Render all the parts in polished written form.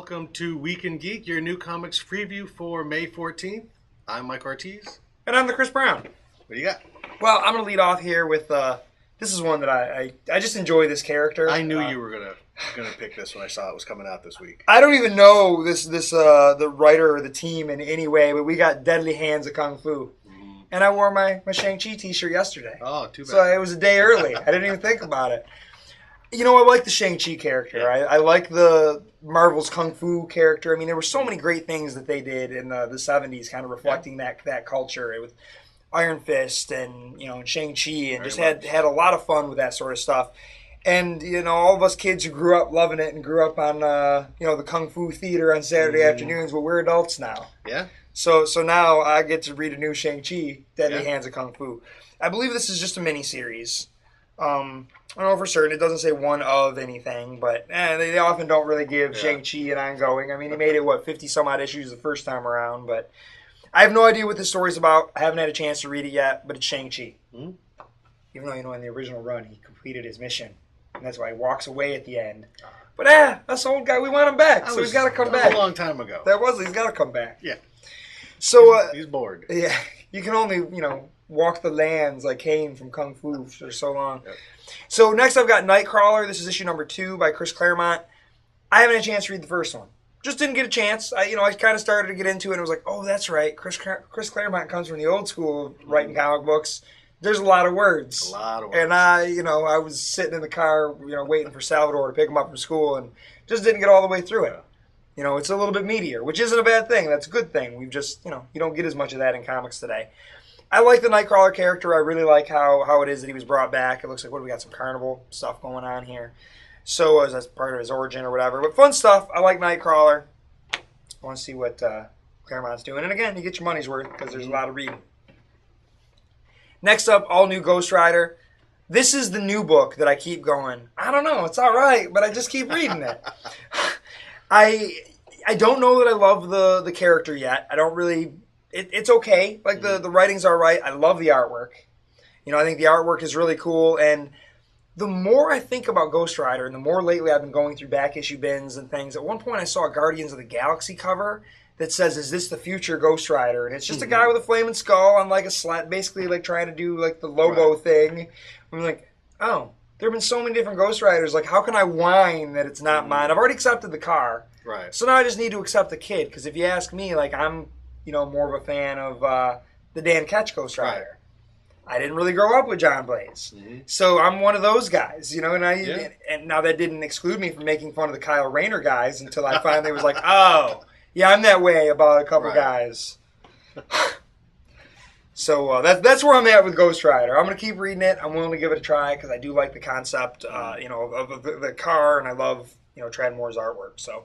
welcome to WeekNGeek, your new comics preview for May 14th. I'm Mike Ortiz. And I'm the Chris Brown. What do you got? Well, I'm going to lead off here with, this is one that I just enjoy this character. I knew you were gonna pick this when I saw it was coming out this week. I don't even know the writer or the team in any way, but we got Deadly Hands of Kung Fu. And I wore my Shang-Chi t-shirt yesterday. Oh, too bad. So it was a day early. I didn't even think about it. You know, I like the Shang-Chi character. Yeah. I like the Marvel's Kung Fu character. I mean, there were so many great things that they did in the 70s, kind of reflecting that culture. It was Iron Fist and, and Shang-Chi, and just had a lot of fun with that sort of stuff. And, all of us kids who grew up loving it and grew up on, the Kung Fu theater on Saturday afternoons, well, we're adults now. Yeah. So now I get to read a new Shang-Chi, Deadly Hands of Kung Fu. I believe this is just a mini-series. I don't know for certain. It doesn't say one of anything, but they often don't really give Shang-Chi an ongoing. I mean, he made it, 50-some-odd issues the first time around, but I have no idea what this story's about. I haven't had a chance to read it yet, but it's Shang-Chi. Mm-hmm. Even though, in the original run, he completed his mission, and that's why he walks away at the end. But, us old guy, we want him back, so he's got to come back. A long time ago. He's got to come back. Yeah. So he's bored. Yeah, you can only, walk the lands like Kane from Kung Fu for so long. Yep. So next I've got Nightcrawler. This is issue number 2 by Chris Claremont. I haven't had a chance to read the first one. Just didn't get a chance. I kind of started to get into it and I was like, oh, that's right. Chris Claremont comes from the old school of writing comic books. There's a lot of words. And I was sitting in the car, waiting for Salvador to pick him up from school and just didn't get all the way through it. It's a little bit meatier, which isn't a bad thing. That's a good thing. We've just, you don't get as much of that in comics today. I like the Nightcrawler character. I really like how it is that he was brought back. It looks like, we got some carnival stuff going on here. So as that's part of his origin or whatever. But fun stuff. I like Nightcrawler. I want to see what Claremont's doing. And again, you get your money's worth because there's a lot of reading. Next up, all new Ghost Rider. This is the new book that I keep going, I don't know, it's all right, but I just keep reading it. I don't know that I love the character yet. I don't really... It's okay. Like, the writing's all right. I love the artwork. I think the artwork is really cool. And the more I think about Ghost Rider, and the more lately I've been going through back issue bins and things, at one point I saw a Guardians of the Galaxy cover that says, is this the future Ghost Rider? And it's just a guy with a flaming skull on, like, a slat, basically, like, trying to do, like, the Lobo thing. I'm like, oh, there have been so many different Ghost Riders. Like, how can I whine that it's not mine? I've already accepted the car. Right. So now I just need to accept the kid. Because if you ask me, like, I'm... more of a fan of the Dan Ketch Ghost Rider. Right. I didn't really grow up with John Blaze. Mm-hmm. So I'm one of those guys, and now that didn't exclude me from making fun of the Kyle Rayner guys until I finally was like, oh, yeah, I'm that way about a couple guys. So that's where I'm at with Ghost Rider. I'm going to keep reading it. I'm willing to give it a try because I do like the concept, of the car, and I love, Trad Moore's artwork, so...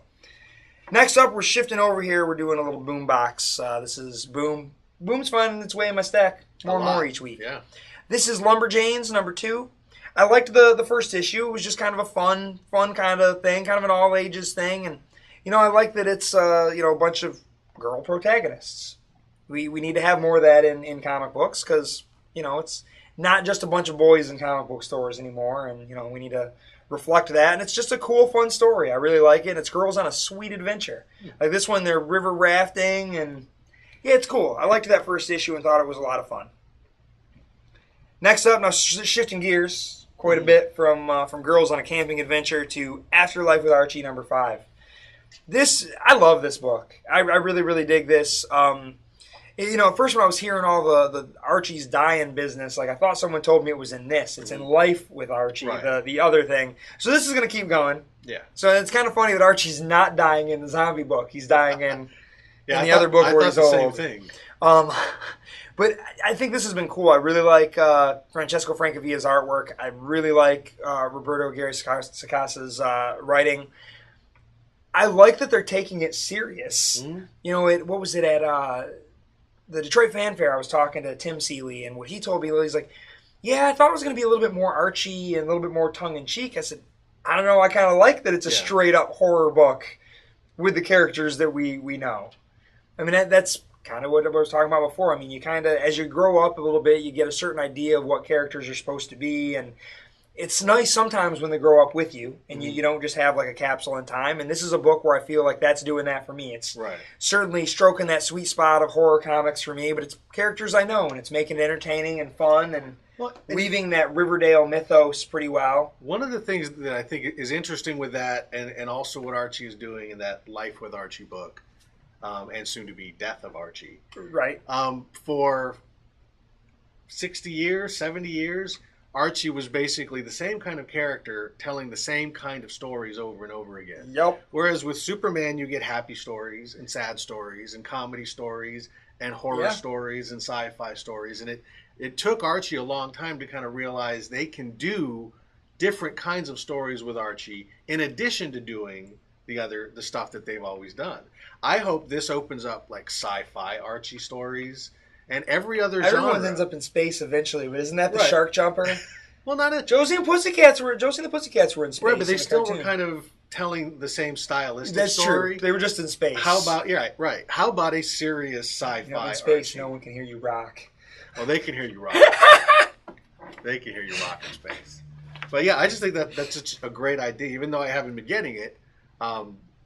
Next up, we're shifting over here. We're doing a little Boom box. This is Boom. Boom's finding its way in my stack more and more each week. Yeah. This is Lumberjanes, number 2. I liked the first issue. It was just kind of a fun kind of thing, kind of an all-ages thing. And, I like that it's, a bunch of girl protagonists. We need to have more of that in comic books because, it's not just a bunch of boys in comic book stores anymore. And, we need to... reflect that, and it's just a cool, fun story. I really like it. It's girls on a sweet adventure. Like this one, they're river rafting, and yeah, it's cool. I liked that first issue and thought it was a lot of fun. Next up, now shifting gears quite a bit from girls on a camping adventure to Afterlife with Archie number 5. I love this book. I really, really dig this. At first when I was hearing all the Archie's dying business, like I thought someone told me it was in this. It's in Life with Archie, the other thing. So this is going to keep going. Yeah. So it's kind of funny that Archie's not dying in the zombie book. He's dying in the other book where he's old. I thought the same thing. But I think this has been cool. I really like Francesco Francavilla's artwork. I really like Roberto Aguirre Sacasa's writing. I like that they're taking it serious. Mm-hmm. What was it at... the Detroit Fan Fair, I was talking to Tim Seeley, and what he told me, he's like, yeah, I thought it was going to be a little bit more Archie and a little bit more tongue-in-cheek. I said, I don't know, I kind of like that it's a straight-up horror book with the characters that we know. I mean, that's kind of what I was talking about before. I mean, you kind of, as you grow up a little bit, you get a certain idea of what characters are supposed to be, and it's nice sometimes when they grow up with you and you don't just have like a capsule in time. And this is a book where I feel like that's doing that for me. It's certainly stroking that sweet spot of horror comics for me, but it's characters I know and it's making it entertaining and fun and weaving that Riverdale mythos pretty well. One of the things that I think is interesting with that and also what Archie is doing in that Life with Archie book, and soon to be Death of Archie. Right. For 60 years, 70 years, Archie was basically the same kind of character telling the same kind of stories over and over again. Yep. Whereas with Superman, you get happy stories and sad stories and comedy stories and horror stories and sci-fi stories. And it took Archie a long time to kind of realize they can do different kinds of stories with Archie in addition to doing the stuff that they've always done. I hope this opens up like sci-fi Archie stories and every other genre. Everyone ends up in space eventually, but isn't that the shark jumper? Well, not it. Josie and the Pussycats were in space. Right, but they still were kind of telling the same stylistic story. True. They were just in space. How about right? How about a serious sci-fi? In space, Archie? no one can hear you rock. Well, they can hear you rock. They can hear you rock in space. But yeah, I just think that's such a great idea, even though I haven't been getting it.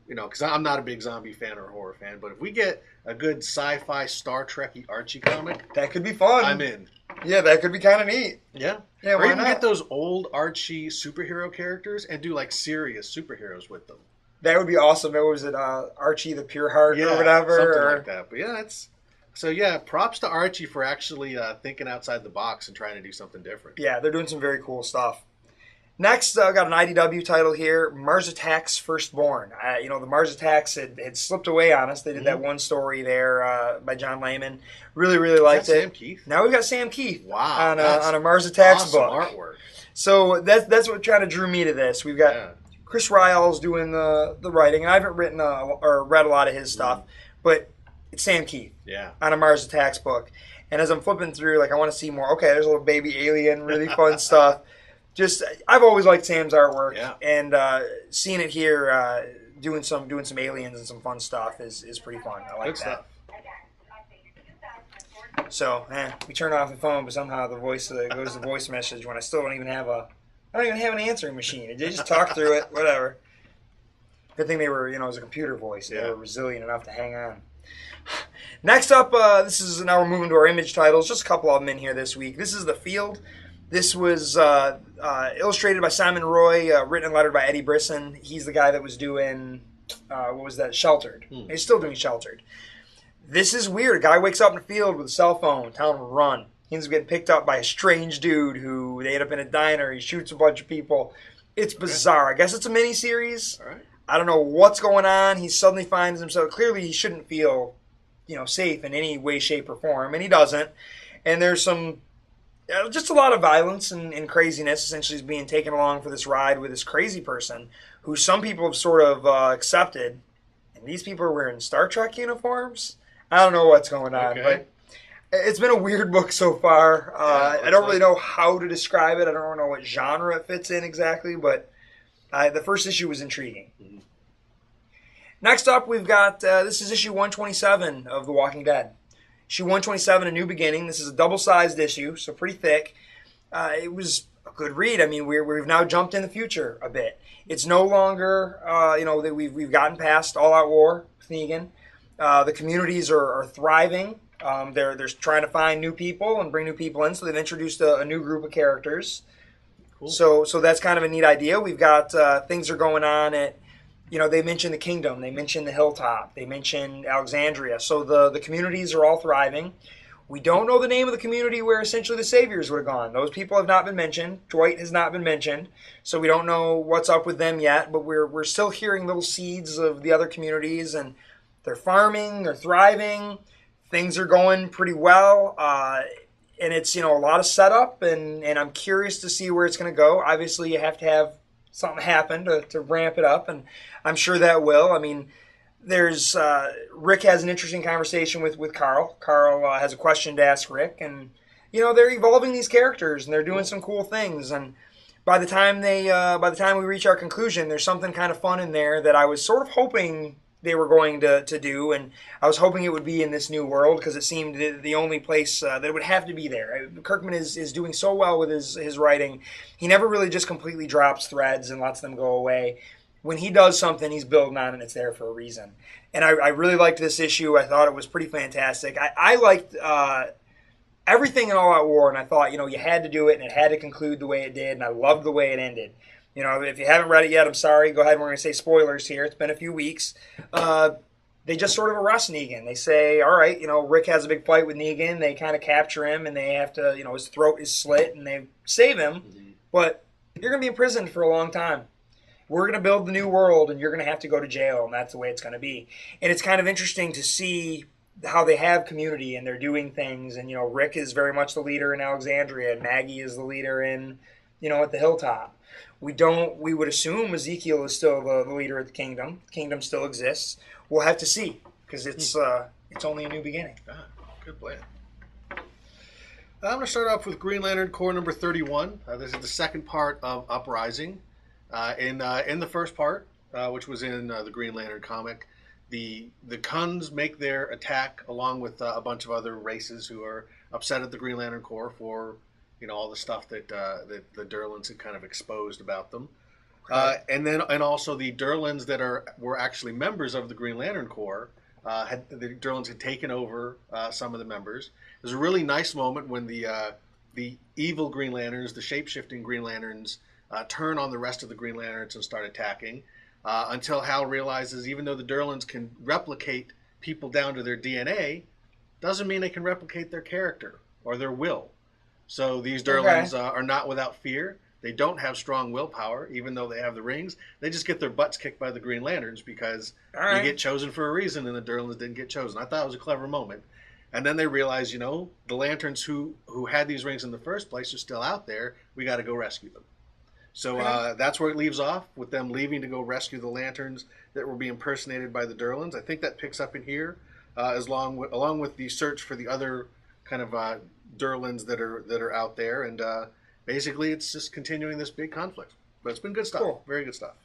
Because I'm not a big zombie fan or horror fan, but if we get a good sci-fi Star Trek-y Archie comic, that could be fun. I'm in. Yeah, that could be kind of neat. Yeah. Yeah, or even not? get those old Archie superhero characters and do like serious superheroes with them. That would be awesome. What was it, Archie the Pure Heart or whatever? Something like that. But yeah, props to Archie for actually thinking outside the box and trying to do something different. Yeah, they're doing some very cool stuff. Next, I got an IDW title here, Mars Attacks Firstborn. The Mars Attacks had slipped away on us. They did that one story there by John Layman. Really, really liked it. Sam Keith? Now we've got Sam Keith on a Mars Attacks awesome book. Artwork. So that's what kind of drew me to this. We've got Chris Ryall's doing the writing. I haven't written or read a lot of his stuff, but it's Sam Keith on a Mars Attacks book. And as I'm flipping through, I want to see more. Okay, there's a little baby alien, really fun stuff. I've always liked Sam's artwork, and seeing it here, doing some aliens and some fun stuff is pretty fun. I like that. So, we turn off the phone, but somehow the voice goes to voice message when I still don't even have an answering machine. They just talk through it, whatever. Good thing they were, it was a computer voice. They were resilient enough to hang on. Next up, now we're moving to our image titles. Just a couple of them in here this week. This is The Field. This was illustrated by Simon Roy, written and lettered by Eddie Brisson. He's the guy that was doing, Sheltered. He's still doing Sheltered. This is weird. A guy wakes up in the field with a cell phone, telling him to run. He ends up getting picked up by a strange dude who they end up in a diner. He shoots a bunch of people. It's bizarre. I guess it's a mini-series. All right. I don't know what's going on. He suddenly finds himself, clearly he shouldn't feel, safe in any way, shape, or form, and he doesn't. And there's some... just a lot of violence and craziness. Essentially, is being taken along for this ride with this crazy person who some people have sort of accepted. And these people are wearing Star Trek uniforms. I don't know what's going on, but it's been a weird book so far. I don't really know how to describe it. I don't know what genre it fits in exactly, but the first issue was intriguing. Mm-hmm. Next up, we've got, this is issue 127 of The Walking Dead. Issue 127, A New Beginning. This is a double-sized issue, so pretty thick. It was a good read. I mean, we've now jumped in the future a bit. It's no longer, that we've gotten past all-out war with Negan. The communities are thriving. They're trying to find new people and bring new people in, so they've introduced a new group of characters. Cool. So that's kind of a neat idea. We've got things are going on at, they mentioned the Kingdom, they mentioned the Hilltop, they mentioned Alexandria. So the communities are all thriving. We don't know the name of the community where essentially the Saviors would have gone. Those people have not been mentioned. Dwight has not been mentioned. So we don't know what's up with them yet, but we're still hearing little seeds of the other communities, and they're farming, they're thriving, things are going pretty well, and it's, a lot of setup, and I'm curious to see where it's going to go. Obviously, you have to have something happen to ramp it up, and I'm sure that will. I mean, there's Rick has an interesting conversation with Carl. Carl has a question to ask Rick, and they're evolving these characters, and they're doing some cool things. And by the time we reach our conclusion, there's something kind of fun in there that I was sort of hoping they were going to do, and I was hoping it would be in this new world because it seemed the only place that it would have to be there. Kirkman is doing so well with his writing. He never really just completely drops threads and lets them go away. When he does something, he's building on it, and it's there for a reason. And I really liked this issue. I thought it was pretty fantastic. I liked everything in All Out War, and I thought, you had to do it, and it had to conclude the way it did, and I loved the way it ended. If you haven't read it yet, I'm sorry. Go ahead. We're going to say spoilers here. It's been a few weeks. They just sort of arrest Negan. They say, all right, Rick has a big fight with Negan. They kind of capture him, and they have to, his throat is slit, and they save him. Mm-hmm. But you're going to be imprisoned for a long time. We're going to build the new world, and you're going to have to go to jail, and that's the way it's going to be. And it's kind of interesting to see how they have community, and they're doing things. And, Rick is very much the leader in Alexandria, and Maggie is the leader in, at the Hilltop. We would assume Ezekiel is still the leader of the kingdom. The kingdom still exists. We'll have to see, because it's only a new beginning. Good plan. I'm going to start off with Green Lantern Corps number 31. This is the second part of Uprising. In the first part, which was in the Green Lantern comic, the Khunds make their attack along with a bunch of other races who are upset at the Green Lantern Corps for all the stuff that the Durlans had kind of exposed about them, and also the Durlans that were actually members of the Green Lantern Corps. The Durlans had taken over some of the members. There's a really nice moment when the evil Green Lanterns, the shape-shifting Green Lanterns, turn on the rest of the Green Lanterns and start attacking, until Hal realizes even though the Durlans can replicate people down to their DNA, doesn't mean they can replicate their character or their will. So these Durlans are not without fear. They don't have strong willpower, even though they have the rings. They just get their butts kicked by the Green Lanterns because you get chosen for a reason, and the Durlans didn't get chosen. I thought it was a clever moment. And then they realize, the Lanterns who had these rings in the first place are still out there. We got to go rescue them. So that's where it leaves off, with them leaving to go rescue the Lanterns that were being impersonated by the Durlans. I think that picks up in here, along with the search for the other kind of Durlans that are out there, and basically it's just continuing this big conflict. But it's been good stuff. Cool. Very good stuff.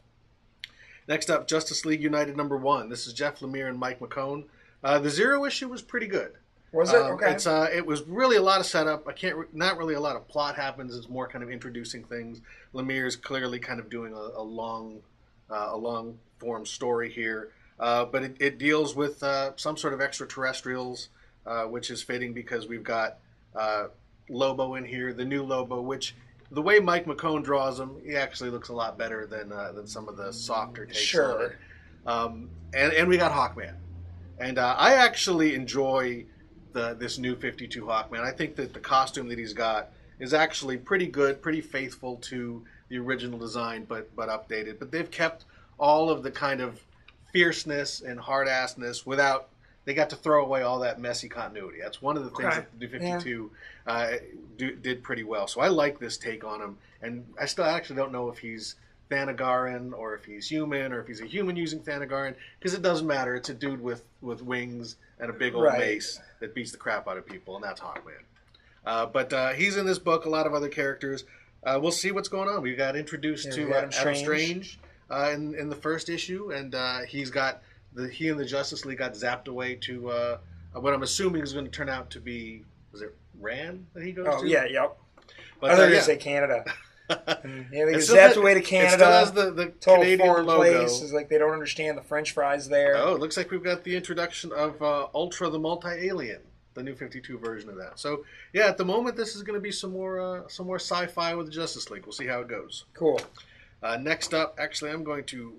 Next up, Justice League United number 1. This is Jeff Lemire and Mike McKone. The Zero issue was pretty good. Was it? Okay. It was really a lot of setup. Not really a lot of plot happens. It's more kind of introducing things. Lemire is clearly kind of doing a long form story here, but it deals with some sort of extraterrestrials, which is fitting because we've got Lobo in here, the new Lobo, which the way Mike McKone draws him, he actually looks a lot better than some of the softer takes on it. And we got Hawkman, and I actually enjoy this new 52 Hawkman. I think that the costume that he's got is actually pretty good, pretty faithful to the original design, but updated. But they've kept all of the kind of fierceness and hard-assness without. They got to throw away all that messy continuity. That's one of the things that the New 52 did pretty well. So I like this take on him, and I still actually don't know if he's Thanagaran or if he's human or if he's a human using Thanagaran, because it doesn't matter. It's a dude with wings and a big old mace that beats the crap out of people, and that's Hawkman. But he's in this book. A lot of other characters. We'll see what's going on. We got introduced to Adam Strange in the first issue, and he and the Justice League got zapped away to what I'm assuming is going to turn out to be, was it Ran that he goes to? Oh, yeah, yep. But, I thought you were going to say Canada. They get zapped away to Canada. It still has the total Canadian foreign logo. place. It's like they don't understand the French fries there. Oh, it looks like we've got the introduction of Ultra the Multi-Alien, the new 52 version of that. So, yeah, at the moment, this is going to be some more sci-fi with the Justice League. We'll see how it goes. Cool. Next up, actually, I'm going to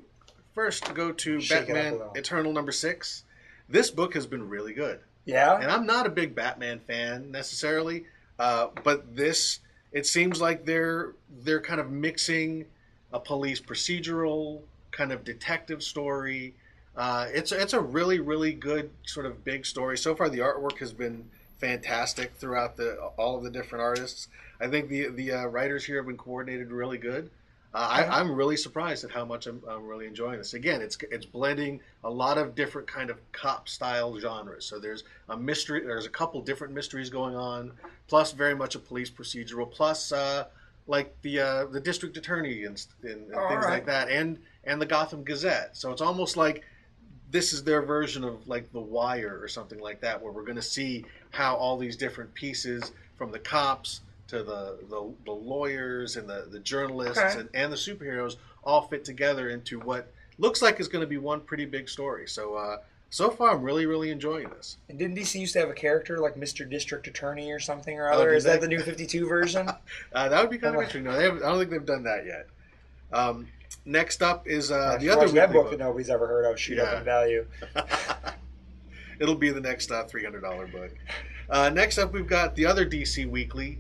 first go to Batman Eternal number 6. This book has been really good. Yeah? And I'm not a big Batman fan necessarily, but this, it seems like they're kind of mixing a police procedural kind of detective story. It's a really, really good sort of big story. So far, the artwork has been fantastic throughout all of the different artists. I think the writers here have been coordinated really good. I'm really surprised at how much I'm really enjoying this. Again, it's blending a lot of different kind of cop style genres. So there's a mystery, there's a couple different mysteries going on, plus very much a police procedural, plus like the district attorney and things like that, and the Gotham Gazette. So it's almost like this is their version of like The Wire or something like that, where we're going to see how all these different pieces, from the cops to the lawyers and the journalists and the superheroes, all fit together into what looks like is going to be one pretty big story. So so far, I'm really, really enjoying this. And didn't DC used to have a character like Mr. District Attorney or something or other? Is that the new 52 version? That would be kind of interesting. No, I don't think they've done that yet. Next up is the other that book that nobody's ever heard of, Shoot Up in Value. It'll be the next $300 book. Next up, we've got the other DC Weekly,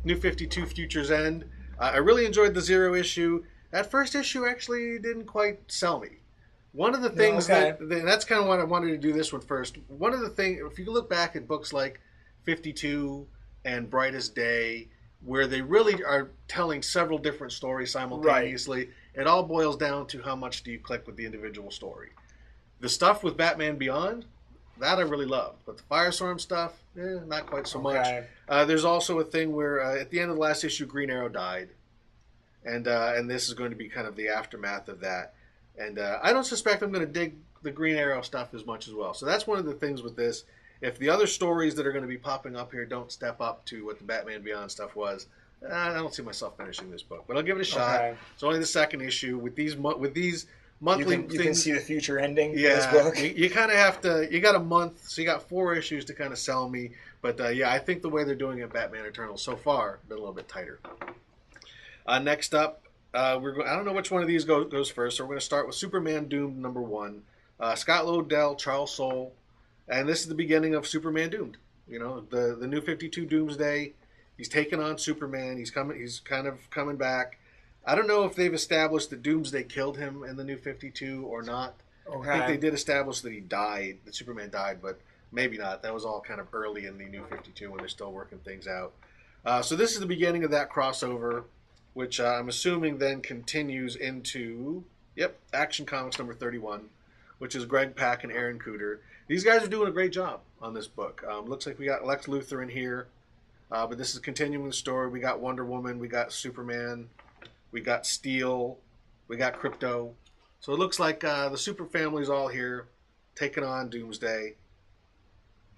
New 52 Future's End. I really enjoyed the Zero issue. That first issue actually didn't quite sell me. One of the things that's kind of what I wanted to do this one first. One of the things, if you look back at books like 52 and Brightest Day, where they really are telling several different stories simultaneously, it all boils down to how much do you click with the individual story. The stuff with Batman Beyond, that I really loved. But the Firestorm stuff, not quite so much. There's also a thing where at the end of the last issue, Green Arrow died. And this is going to be kind of the aftermath of that. And I don't suspect I'm going to dig the Green Arrow stuff as much as well. So that's one of the things with this. If the other stories that are going to be popping up here don't step up to what the Batman Beyond stuff was, I don't see myself finishing this book. But I'll give it a shot. It's only the second issue. With these monthly things, you can see the future ending for this book. You kind of have to. You got a month, so you got 4 issues to kind of sell me. But I think the way they're doing it, Batman Eternal, so far, been a little bit tighter. Next up. I don't know which one of these goes first, so we're going to start with Superman Doomed #1. Scott Lobdell, Charles Soule, and this is the beginning of Superman Doomed. You know, the New 52 Doomsday. He's taken on Superman. He's kind of coming back. I don't know if they've established that Doomsday killed him in the New 52 or not. I think they did establish that that Superman died, but maybe not. That was all kind of early in the New 52 when they're still working things out. So this is the beginning of that crossover, which I'm assuming then continues into, Action Comics #31, which is Greg Pak and Aaron Kuder. These guys are doing a great job on this book. Looks like we got Lex Luthor in here, but this is continuing the story. We got Wonder Woman, we got Superman, we got Steel, we got Krypto. So it looks like the super family's all here, taking on Doomsday,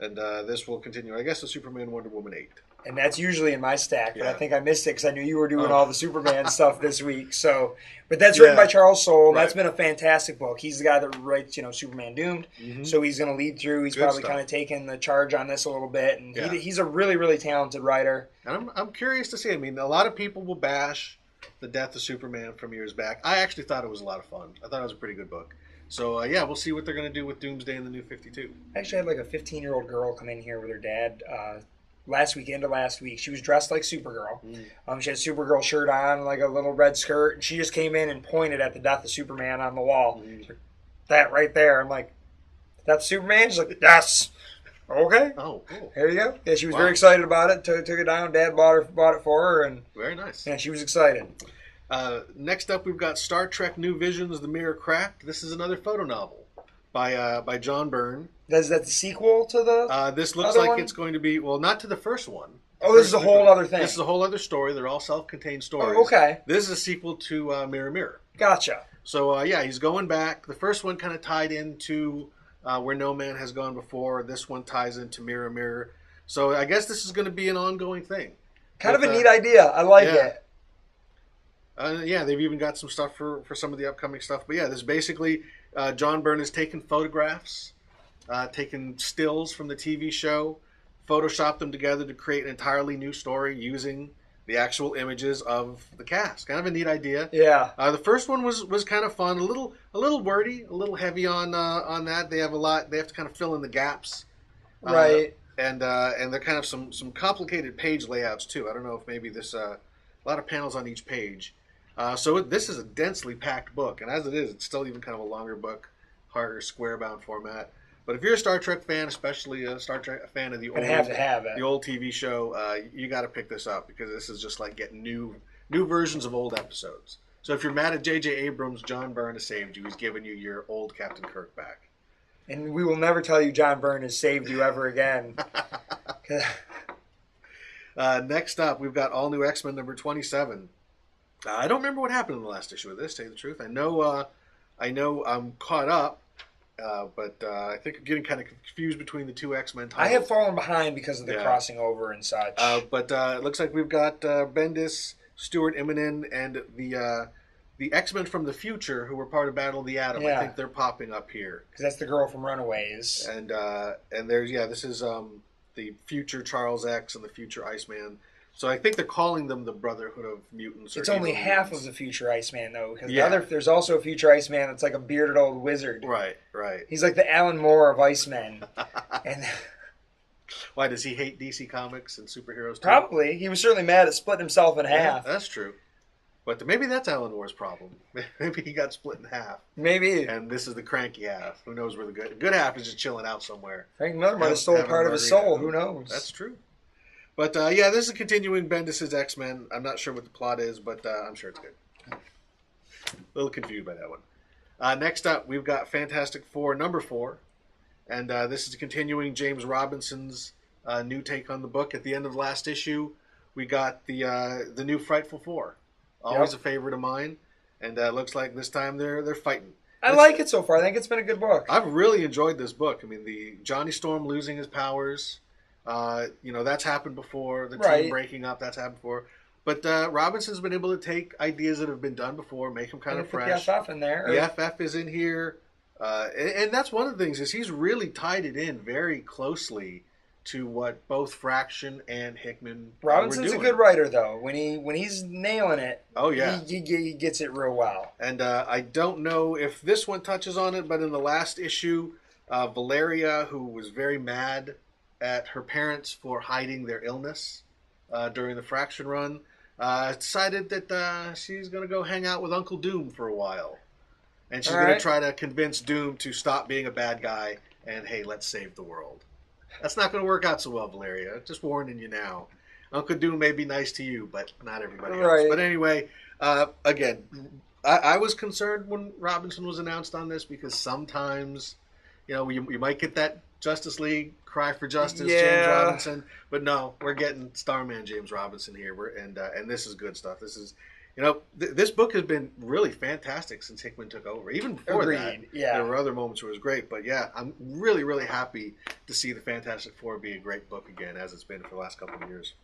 and this will continue. I guess the Superman Wonder Woman 8. And that's usually in my stack, but I think I missed it because I knew you were doing all the Superman stuff this week. So, but that's written by Charles Soule. That's been a fantastic book. He's the guy that writes, Superman Doomed. Mm-hmm. So he's going to lead through. He's probably kind of taking the charge on this a little bit, and he's a really, really talented writer. And I'm curious to see. I mean, a lot of people will bash the death of Superman from years back. I actually thought it was a lot of fun. I thought it was a pretty good book. So, we'll see what they're going to do with Doomsday in the New 52. I actually had like a 15-year-old girl come in here with her dad last week. She was dressed like Supergirl. She had a Supergirl shirt on, like a little red skirt, and she just came in and pointed at the death of Superman on the wall. That right there. I'm like, that's Superman? She's like, yes. Okay. Oh, cool. There you go. Yeah, she was very excited about it. Took it down. Dad bought it for her, and very nice. Yeah, she was excited. Next up, we've got Star Trek New Visions: The Mirror Cracked. This is another photo novel by John Byrne. Is that the sequel to the this looks like it's going to be, well, not to the first one. This is a whole other thing. This is a whole other story. They're all self-contained stories. Oh, okay. This is a sequel to Mirror Mirror. Gotcha. So, he's going back. The first one kind of tied into Where No Man Has Gone Before. This one ties into Mirror Mirror. So I guess this is going to be an ongoing thing. Kind of a neat idea. I like it. They've even got some stuff for some of the upcoming stuff. But this is basically John Byrne has taken photographs, taken stills from the TV show, photoshopped them together to create an entirely new story using the actual images of the cast. Kind of a neat idea. Yeah. The first one was kind of fun, a little wordy, a little heavy on that. They have a lot. They have to kind of fill in the gaps. Right. And they're kind of some complicated page layouts too. I don't know if maybe this a lot of panels on each page. So this is a densely packed book, and as it is, it's still even kind of a longer book, harder square-bound format. But if you're a Star Trek fan, especially a Star Trek fan of the old TV show, you got to pick this up because this is just like getting new versions of old episodes. So if you're mad at J.J. Abrams, John Byrne has saved you. He's given you your old Captain Kirk back. And we will never tell you John Byrne has saved you ever again. Next up, we've got All New X-Men #27. I don't remember what happened in the last issue of this, to tell you the truth. I know I'm caught up, But I think I'm getting kind of confused between the two X-Men I titles. have fallen behind because of the crossing over and such. But it looks like we've got Bendis, Stuart Immonen, and the X-Men from the future who were part of Battle of the Atom. I think they're popping up here because that's the girl from Runaways. And there's this is the future Charles X and the future Iceman. So I think they're calling them the Brotherhood of Mutants. It's only half of the future Iceman, though, because there's also a future Iceman that's like a bearded old wizard. Right. He's like the Alan Moore of Icemen. And why does he hate DC Comics and superheroes too? Probably. He was certainly mad at splitting himself in half. That's true. But maybe that's Alan Moore's problem. Maybe he got split in half. Maybe. And this is the cranky half. Who knows where the good half is just chilling out somewhere. Frank Miller might have stole part of his soul. Who knows? That's true. But this is continuing Bendis' X-Men. I'm not sure what the plot is, but I'm sure it's good. A little confused by that one. Next up, we've got Fantastic Four #4. And this is continuing James Robinson's new take on the book. At the end of the last issue, we got the new Frightful Four. Always a favorite of mine. And it looks like this time they're fighting. I like it so far. I think it's been a good book. I've really enjoyed this book. I mean, the Johnny Storm losing his powers... that's happened before. The team breaking up, that's happened before. But Robinson's been able to take ideas that have been done before, make them kind of fresh. Put the FF in there. The FF is in here. And that's one of the things is he's really tied it in very closely to what both Fraction and Hickman Robinson's were doing. A good writer, though. When he's nailing it, he gets it real well. And I don't know if this one touches on it, but in the last issue, Valeria, who was very mad at her parents for hiding their illness during the Fraction run, decided that she's going to go hang out with Uncle Doom for a while. And she's going to try to convince Doom to stop being a bad guy and, hey, let's save the world. That's not going to work out so well, Valeria. Just warning you now. Uncle Doom may be nice to you, but not everybody else. But anyway, again, I was concerned when Robinson was announced on this because sometimes, you might get that Justice League cry for justice, James Robinson, but no, we're getting Starman James Robinson here. And this is good stuff. This is, this book has been really fantastic since Hickman took over. Even before that, there were other moments where it was great. But I'm really, really happy to see the Fantastic Four be a great book again, as it's been for the last couple of years.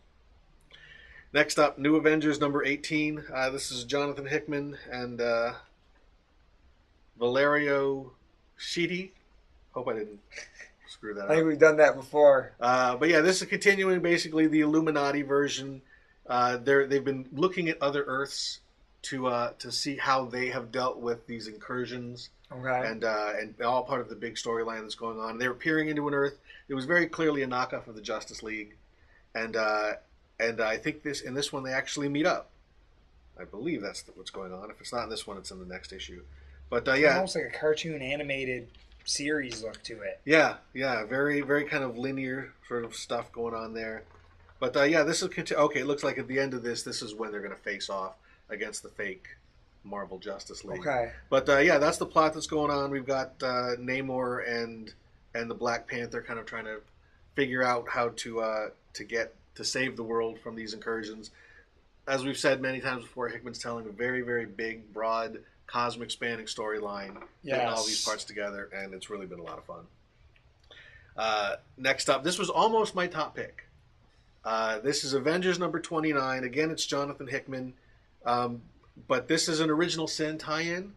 Next up, New Avengers #18. This is Jonathan Hickman and Valerio Schiti. Hope I didn't screw that up. I think we've done that before. But this is continuing basically the Illuminati version. They've been looking at other Earths to see how they have dealt with these incursions. Okay. And all part of the big storyline that's going on. They were peering into an Earth. It was very clearly a knockoff of the Justice League. And I think in this one they actually meet up. I believe that's what's going on. If it's not in this one, it's in the next issue. But it's almost like a cartoon animated series look to it. Yeah, very, very kind of linear sort of stuff going on there. But this is okay. It looks like at the end of this is when they're going to face off against the fake Marvel Justice League. Okay. But that's the plot that's going on. We've got Namor and the Black Panther kind of trying to figure out how to save the world from these incursions. As we've said many times before, Hickman's telling a very, very big, broad, cosmic spanning storyline, getting all these parts together, and it's really been a lot of fun. Next up, this was almost my top pick. This is Avengers #29. Again, it's Jonathan Hickman, but this is an Original Sin tie-in,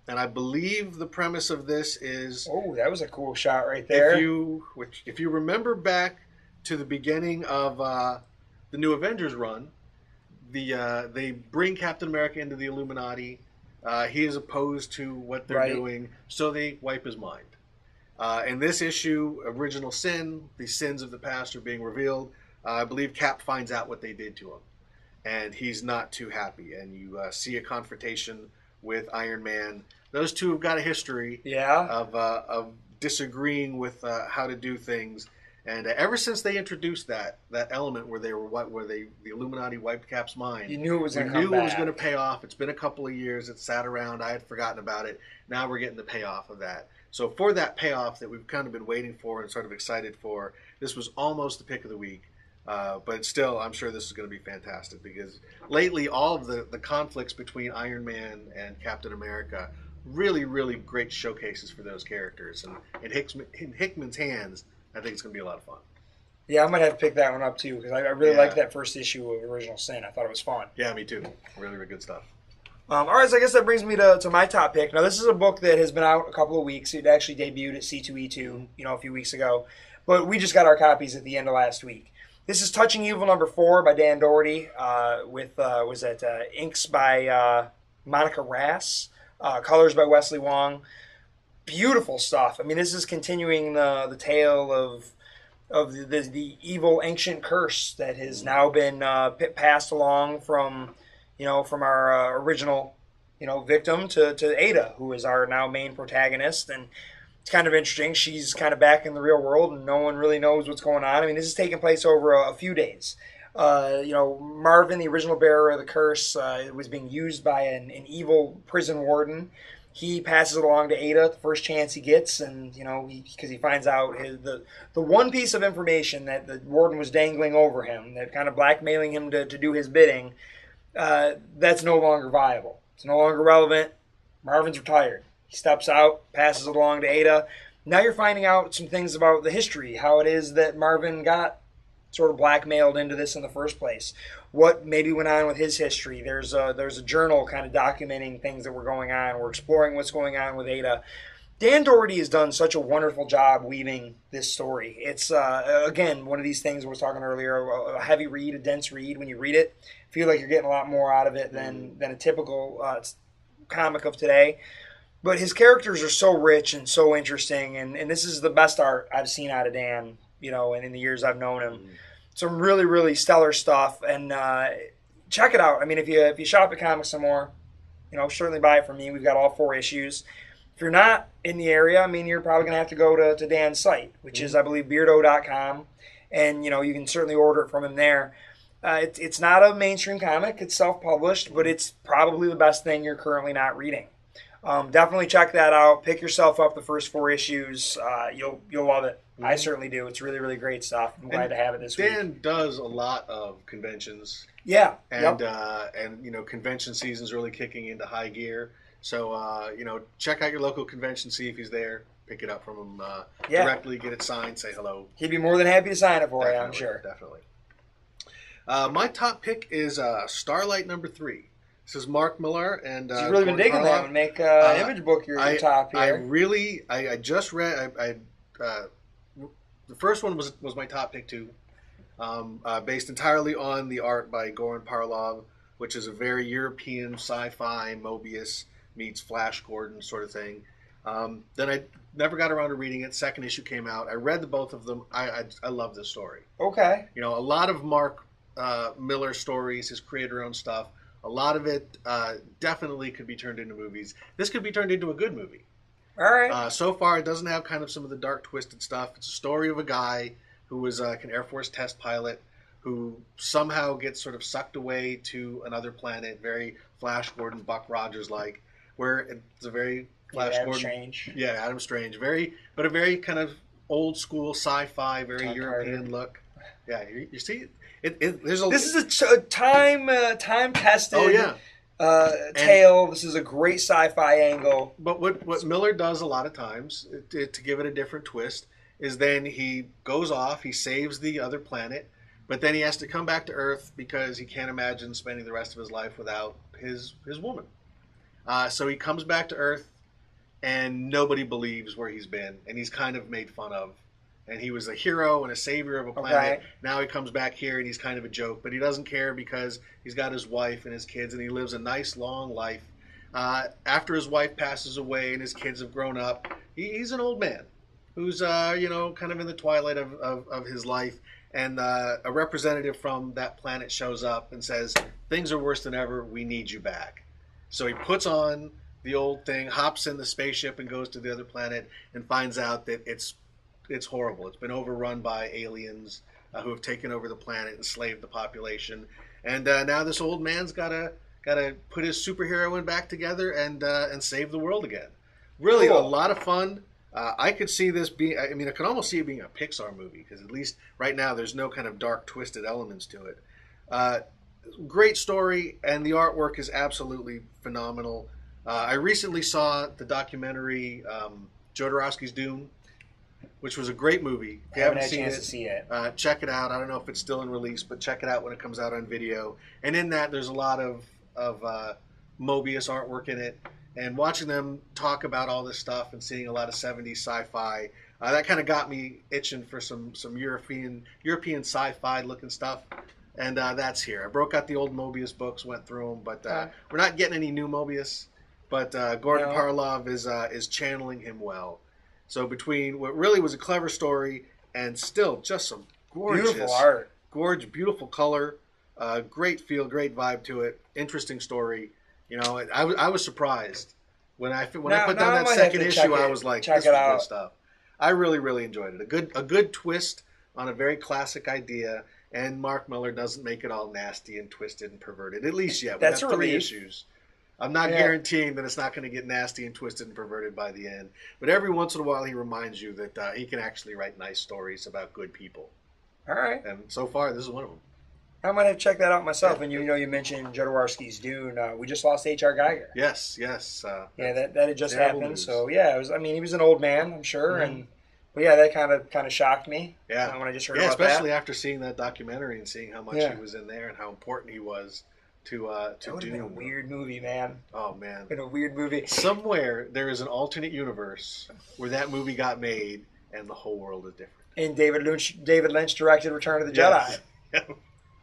and I believe the premise of this is... Oh, that was a cool shot right there. If you remember back to the beginning of the New Avengers run, they bring Captain America into the Illuminati. He is opposed to what they're doing, so they wipe his mind. In this issue, Original Sin, the sins of the past are being revealed. I believe Cap finds out what they did to him, and he's not too happy. And you see a confrontation with Iron Man. Those two have got a history of disagreeing with how to do things. And ever since they introduced that element where the Illuminati wiped Cap's mind, you knew it was going to pay off. It's been a couple of years. It sat around. I had forgotten about it. Now we're getting the payoff of that. So for that payoff that we've kind of been waiting for and sort of excited for, this was almost the pick of the week. But still, I'm sure this is going to be fantastic because lately all of the conflicts between Iron Man and Captain America really, really great showcases for those characters. And in Hickman's hands, I think it's going to be a lot of fun. Yeah, I might have to pick that one up too because I really liked that first issue of Original Sin. I thought it was fun. Yeah, me too. Really, really good stuff. All right, so I guess that brings me to my top pick. Now, this is a book that has been out a couple of weeks. It actually debuted at C2E2, a few weeks ago. But we just got our copies at the end of last week. This is Touching Evil #4 by Dan Doherty with, inks by Monica Rass, colors by Wesley Wong. Beautiful stuff. I mean, this is continuing the tale of the evil ancient curse that has now been passed along from our original, victim to Ada, who is our now main protagonist. And it's kind of interesting. She's kind of back in the real world, and no one really knows what's going on. I mean, this is taking place over a few days. Marvin, the original bearer of the curse, was being used by an evil prison warden. He passes it along to Ada the first chance he gets, and because he finds out the one piece of information that the warden was dangling over him, that kind of blackmailing him to do his bidding, that's no longer viable. It's no longer relevant. Marvin's retired. He steps out, passes it along to Ada. Now you're finding out some things about the history, how it is that Marvin got sort of blackmailed into this in the first place. What maybe went on with his history. There's a journal kind of documenting things that were going on. We're exploring what's going on with Ada. Dan Doherty has done such a wonderful job weaving this story. It's, again, one of these things we were talking earlier, a heavy read, a dense read. When you read it, feel like you're getting a lot more out of it than a typical comic of today. But his characters are so rich and so interesting, and this is the best art I've seen out of Dan, and in the years I've known him. Some really, really stellar stuff, and check it out. I mean, if you shop at Comics Some More, certainly buy it from me. We've got all 4 issues. If you're not in the area, I mean, you're probably going to have to go to Dan's site, which is, I believe, beardo.com, and, you can certainly order it from him there. It's not a mainstream comic. It's self-published, but it's probably the best thing you're currently not reading. Definitely check that out. Pick yourself up the first 4 issues. You'll love it. Mm-hmm. I certainly do. It's really, really great stuff. I'm glad to have it this week. Dan does a lot of conventions. Yeah. And convention season's really kicking into high gear. So check out your local convention, see if he's there. Pick it up from him directly. Get it signed. Say hello. He'd be more than happy to sign it for you. I'm sure. Definitely. My top pick is Starlight #3. This is Mark Millar and you've really been digging that one. Make Image Book your top here. I just read. The first one was my top pick too, based entirely on the art by Goran Parlov, which is a very European sci-fi Mobius meets Flash Gordon sort of thing. Then I never got around to reading it. Second issue came out. I read both of them. I love this story. Okay. A lot of Mark Millar stories, his creator-owned stuff. A lot of it definitely could be turned into movies. This could be turned into a good movie. All right. So far, it doesn't have kind of some of the dark, twisted stuff. It's a story of a guy who was like an Air Force test pilot who somehow gets sort of sucked away to another planet, very Flash Gordon, Buck Rogers-like, where it's a very Flash Adam Gordon. Strange. Yeah, Adam Strange. But a very kind of old school sci-fi, very Tom European Carter. look. Yeah, you see, this is a time-tested tale. This is a great sci-fi angle. But what Miller does a lot of times, to give it a different twist, is then he goes off, he saves the other planet, but then he has to come back to Earth because he can't imagine spending the rest of his life without his woman. So he comes back to Earth, and nobody believes where he's been, and he's kind of made fun of. And he was a hero and a savior of a planet. Okay. Now he comes back here and he's kind of a joke, but he doesn't care because he's got his wife and his kids, and he lives a nice long life. After his wife passes away and his kids have grown up, he's an old man who's kind of in the twilight of his life. And a representative from that planet shows up and says, "Things are worse than ever. We need you back." So he puts on the old thing, hops in the spaceship, and goes to the other planet and finds out that it's horrible. It's been overrun by aliens who have taken over the planet and enslaved the population. And now this old man's got to put his superheroine back together and save the world again. Really cool. A lot of fun. I could see this being, I could almost see it being a Pixar movie, because at least right now there's no kind of dark, twisted elements to it. Great story, and the artwork is absolutely phenomenal. I recently saw the documentary Jodorowsky's Dune, which was a great movie. If I haven't had a chance to see it. Check it out. I don't know if it's still in release, but check it out when it comes out on video. And in that, there's a lot of Mobius artwork in it. And watching them talk about all this stuff and seeing a lot of 70s sci-fi, that kind of got me itching for some European sci-fi looking stuff. And that's here. I broke out the old Mobius books, went through them, but we're not getting any new Mobius. But Gordon Parlov is channeling him well. So between what really was a clever story and still just some gorgeous beautiful art, beautiful color, great feel, great vibe to it, interesting story. You know, I was surprised when I put down that second issue. I was like, this is good stuff. I really enjoyed it. A good twist on a very classic idea, and Mark Millar doesn't make it all nasty and twisted and perverted, at least yet. That's a 3 relief. issues. I'm not guaranteeing that it's not going to get nasty and twisted and perverted by the end. But every once in a while, he reminds you that he can actually write nice stories about good people. All right. And so far, this is one of them. I might have to check that out myself. And you mentioned Jodorowsky's Dune. We just lost H.R. Geiger. Yes. That had just happened. News. So yeah, it was. I mean, he was an old man, I'm sure, but yeah, that kind of shocked me. Yeah. When I just heard about especially that. after seeing that documentary and seeing how much he was in there and how important he was to That would have been a weird movie, man. Oh man, been a weird movie. Somewhere there is an alternate universe where that movie got made and the whole world is different. And David Lynch directed Return of the Jedi.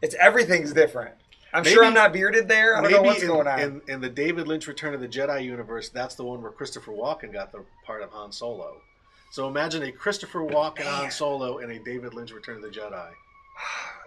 It's everything's different. I'm sure I'm not bearded there. I don't know what's going on. In the David Lynch Return of the Jedi universe, that's the one where Christopher Walken got the part of Han Solo. So imagine a Christopher Walken Han Solo and a David Lynch Return of the Jedi.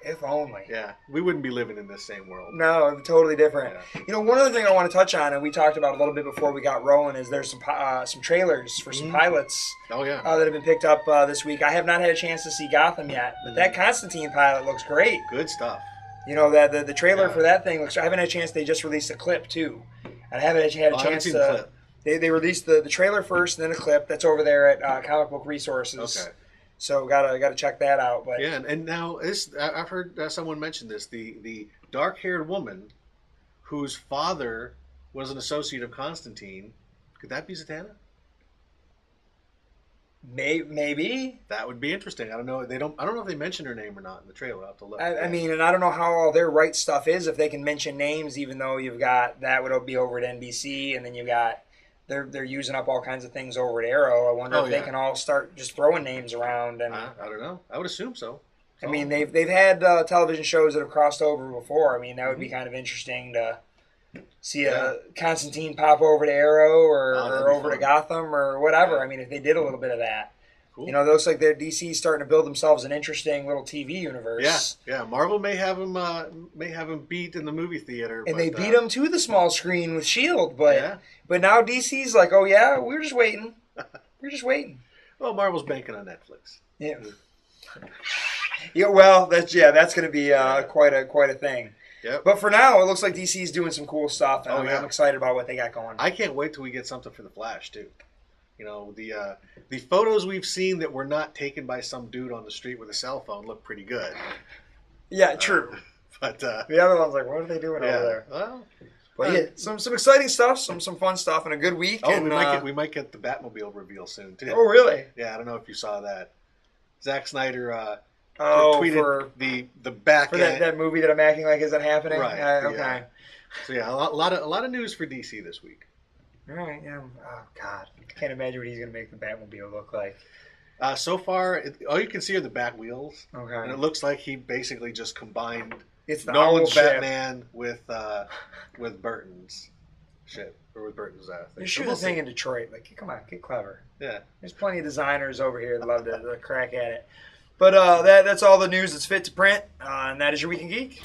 If only. Yeah, we wouldn't be living in this same world. No, totally different. Yeah. One other thing I want to touch on, and we talked about a little bit before we got rolling, is there's some trailers for some pilots that have been picked up this week. I have not had a chance to see Gotham yet, but that Constantine pilot looks great. Good stuff. That the trailer for that thing looks. I haven't had a chance. They just released a clip too, and I haven't had a chance to. They released the trailer first, and then a clip that's over there at Comic Book Resources. Okay. So gotta check that out. But yeah, and now I've heard someone mention this. The dark-haired woman whose father was an associate of Constantine. Could that be Zatanna? Maybe that would be interesting. I don't know. I don't know if they mentioned her name or not in the trailer. I'll have to look. I mean, and I don't know how all their right stuff is if they can mention names, even though you've got that would be over at NBC, and then you've got they're using up all kinds of things over at Arrow. I wonder if they can all start just throwing names around. And I don't know. I would assume so. I mean, they've had television shows that have crossed over before. I mean, that would be kind of interesting to see a Constantine pop over to Arrow or over to Gotham or whatever. I mean, if they did a little bit of that. Cool. It looks like their DC's starting to build themselves an interesting little TV universe. Yeah. Marvel may have them beat in the movie theater, and they beat them to the small screen with S.H.I.E.L.D. But now DC's like, oh yeah, we're just waiting. Well, Marvel's banking on Netflix. Yeah. Yeah. Well, that's going to be quite a thing. Yep. But for now, it looks like DC's doing some cool stuff, and I'm excited about what they got going. I can't wait till we get something for the Flash too. The photos we've seen that were not taken by some dude on the street with a cell phone look pretty good. Yeah, true. But the other one's like, what are they doing over there? Well, but some exciting stuff, some fun stuff, and a good week. Oh, and, we might get the Batmobile reveal soon too. Oh, really? Yeah, I don't know if you saw that. Zack Snyder tweeted for the back for that movie that I'm acting like isn't happening. Right. Okay. Yeah. So yeah, a lot of news for DC this week. All right. Yeah. Oh God, I can't imagine what he's going to make the Batmobile look like. So far, all you can see are the bat wheels. Okay. And it looks like he basically just combined Nolan's Batman with Burton's shit or with Burton's thing. You shoot a thing in Detroit. Like, come on, get clever. Yeah. There's plenty of designers over here that love to crack at it. But that's all the news that's fit to print, and that is your Week in Geek.